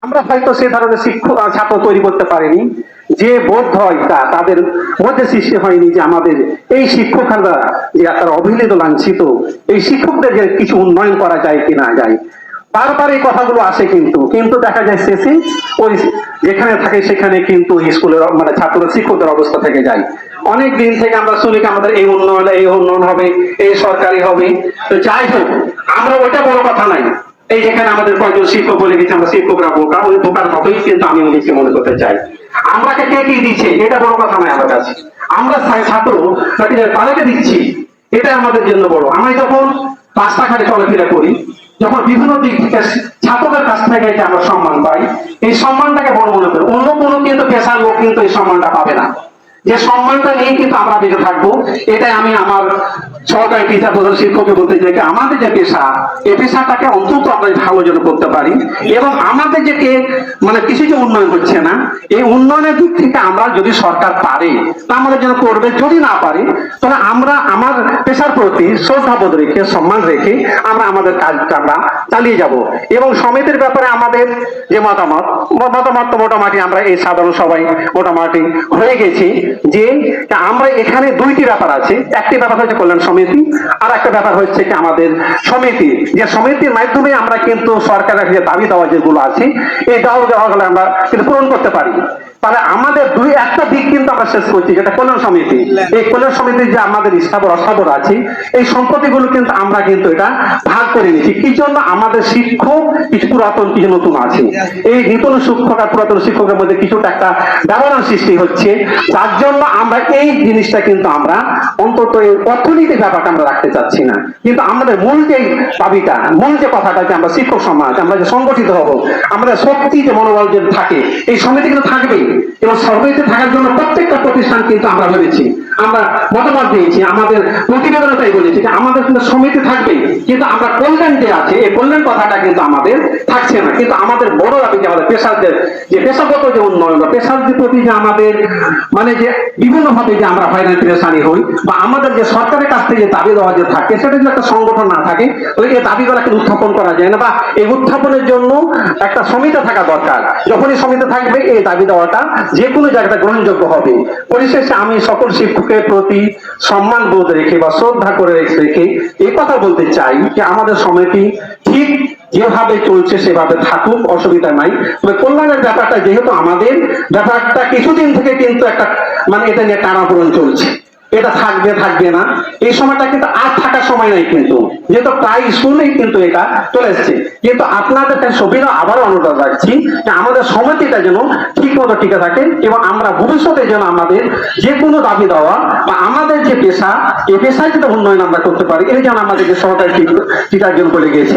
আমরা হয়তো সে ধরনের শিক্ষক ছাত্র তৈরি করতে পারিনি, যে বোধ হয় তাদের মধ্যে সৃষ্টি হয়নি যে আমাদের এই শিক্ষকরা যে একটা অবহেলিত লাঞ্ছিত, এই শিক্ষকদের যে কিছু উন্নয়ন করা যায় কি না যায়। বারবার এই কথাগুলো আসে, কিন্তু দেখা যায় শেষে ওই যেখানে থাকে সেখানে কিন্তু স্কুলের মানে ছাত্র শিক্ষকদের অবস্থা থেকে যায়। অনেক দিন থেকে আমরা শুনি আমাদের এই উন্নয়ন হবে, এই সরকারি হবে। তো যাই হোক, আমরা ওইটা বড় কথা নাই। এই যেখানে আমাদের কয়েকজন শিক্ষক বলে গেছে আমরা শিক্ষকরা বোকা, ওই বোকার মতোই কিন্তু আমি উনিকে মনে করতে চাই। আমরাকে কে কি দিচ্ছে এটা বড় কথা নয় আমার কাছে। আমরা ছাত্র তাদেরকে দিচ্ছি, এটা আমাদের জন্য বড়। আমি যখন রাস্তাঘাটে চলাফেরা করি, যখন বিভিন্ন দিক থেকে ছাত্রদের কাছ থেকে আমরা সম্মান পাই, এই সম্মানটাকে বড় মনে করি। অন্য কোনো কিন্তু পেশার লোক কিন্তু এই সম্মানটা পাবে না। যে সম্মানটা নিয়ে কিন্তু আমরা বেঁচে থাকবো, এটাই আমি আমার সরকারি টিচার প্রধান শিক্ষককে বলতে চাই যে আমাদের যে পেশা, এই পেশাটাকে অন্তত আমরা ভালো যেন করতে পারি, এবং আমাদের যে মানে কিছু যে উন্নয়ন হচ্ছে না, এই উন্নয়নের দিক থেকে আমরা যদি সরকার পারে তা আমাদের যেন করবে, যদি না পারে তাহলে আমরা আমার পেশার প্রতি শ্রদ্ধাবোধ রেখে সম্মান রেখে আমরা আমাদের কাজটা আমরা চালিয়ে যাব। এবং সমিতির ব্যাপারে আমাদের যে মতামত তো মোটামুটি আমরা এই সাধারণ সবাই মোটামুটি হয়ে গেছি যে আমরা এখানে দুইটি ব্যাপার আছে। একটি ব্যাপার হচ্ছে কল্যাণ সমিতি, আর একটা ব্যাপার হচ্ছে কি আমাদের সমিতি, যে সমিতির মাধ্যমে আমরা কিন্তু সরকারের যে দাবি দেওয়া যেগুলো আছে এই দাবি দেওয়াগুলো আমরা কিন্তু পূরণ করতে পারি। তাহলে আমাদের একটা দিক কিন্তু আমরা শেষ করছি, যেটা কল্যাণ সমিতি। এই কল্যাণ সমিতির যে আমাদের স্থাবর অস্থাবর আছে, এই সম্পত্তিগুলো কিন্তু আমরা কিন্তু এটা ভাগ করে নিচ্ছি। কি জন্য? আমাদের শিক্ষক কিছু পুরাতন কিছু নতুন আছে, এই নতুন শিক্ষক আর পুরাতন শিক্ষকের মধ্যে কিছুটা একটা ব্যবধান সৃষ্টি হচ্ছে, যার জন্য আমরা এই জিনিসটা কিন্তু আমরা অন্তত এই অর্থনীতির ব্যাপারটা আমরা রাখতে চাচ্ছি না। কিন্তু আমাদের মূল যে দাবিটা, মূল যে কথাটা যে আমরা শিক্ষক সমাজ আমরা যে সংগঠিত হব, আমাদের শক্তি যে মনোবল যে থাকে, এই সমিতি কিন্তু থাকবেই। এবং সমিতি থাকার জন্য প্রত্যেকটা প্রতিষ্ঠান কিন্তু আমরা ভেবেছি, আমরা মতামত দিয়েছি, আমাদের প্রতিবেদনটাই বলেছি যে আমাদের কিন্তু সমিতি থাকবেই, কিন্তু আমরা কল্যাণ যে আছে এই কল্যাণ কথাটা কিন্তু আমাদের থাকছে না। কিন্তু আমাদের বড় দাবি যে আমাদের পেশাদের যে পেশাগত যে উন্নয়ন বা পেশার যে প্রতি যে আমাদের মানে যে বিভিন্ন ভাবে যে আমরা হয়রানি পেরেশানি হই, বা আমাদের যে সরকারের কাছ থেকে যে দাবি দেওয়া যে থাকে, সেটা যদি একটা সংগঠন না থাকে তাহলে এই দাবিগুলোকে উত্থাপন করা যায় না, বা এই উত্থাপনের জন্য একটা সমিতি থাকা দরকার। যখনই সমিতি থাকবে এই দাবি দেওয়াটা যে কোনো জায়গাটা গ্রহণযোগ্য হবে। পরিশেষে আমি সকল শিক্ষকের প্রতি সম্মান বোধ রেখে বা শ্রদ্ধা করে রেখে এই কথা বলতে চাই যে আমাদের সমিতি ঠিক যেভাবে চলছে সেভাবে থাকুক, অসুবিধা নাই। তবে কল্যাণের ব্যাপারটা যেহেতু আমাদের ব্যাপারটা কিছুদিন থেকে কিন্তু একটা মানে এটা নিয়ে টানাপোড়েন চলছে, এটা থাকবে না, এই সময়টা কিন্তু আর থাকার সময় নাই, কিন্তু যেহেতু প্রায় স্কুলেই কিন্তু এটা চলে এসছে। কিন্তু আপনাদের সবিনা আবারও অনুরোধ রাখছি যে আমাদের সমিতিটা যেন ঠিক মতো টিকে থাকে, এবং আমরা ভবিষ্যতে যেন আমাদের যে কোনো দাবি দেওয়া বা আমাদের যে পেশা, এই পেশায় যেটা উন্নয়ন আমরা করতে পারি, এই যেন আমাদের যে সরকারি টিকার জন্য বলে গিয়েছে।